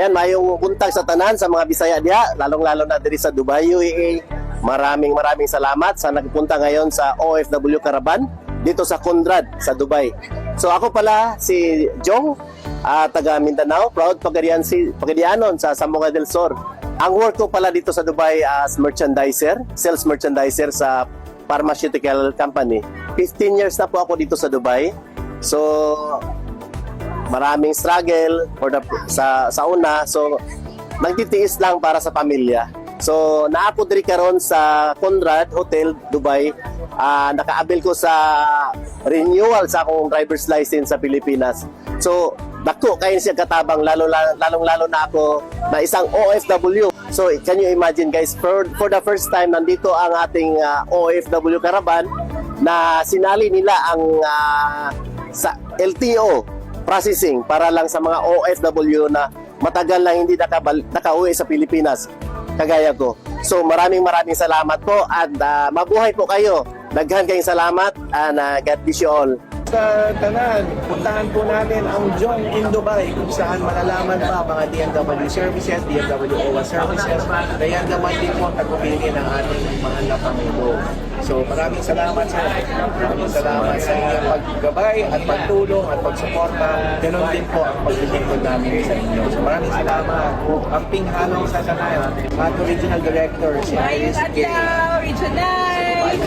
Ayan, mayong buntag sa tanan sa mga Bisaya diha, lalong-lalo na diri sa Dubai, UAE. Maraming salamat sa nagpunta ngayon sa OFW Caravan dito sa Conrad sa Dubai. So ako pala si Jong, taga Mindanao, proud Pagadianon sa Zamboanga del Sur. Ang work ko pala dito sa Dubai as merchandiser, sales merchandiser sa pharmaceutical company. 15 years na po ako dito sa Dubai. So maraming struggle sa una. So nagtitiis lang para sa pamilya. So naapod diri karon sa Conrad Hotel Dubai. Nakaabil ko sa renewal sa akong driver's license sa Pilipinas. So dako kayo siya katabang lalong-lalo na ako na isang OFW. So can you imagine guys, for the first time nandito ang ating OFW Caravan na sinali nila ang sa LTO processing para lang sa mga OFW na matagal lang hindi nakauwi sa Pilipinas kagaya ko. So maraming salamat po at mabuhay po kayo. Daghan kayong salamat and God bless you all. Sa tanan, puntahan po natin ang Jong in Dubai kung saan malalaman pa mga DMW services, DMW OWA services, kaya naman din po ang tagpupili ng ating mahal na Pangulo. So maraming salamat sa inyong paggabay at pagtulong at pagsuporta. Ganon din po ang paglilingkod namin sa inyo. So maraming salamat. Ang pinghalong sa tanan, at Regional Director si Iris K. Regional!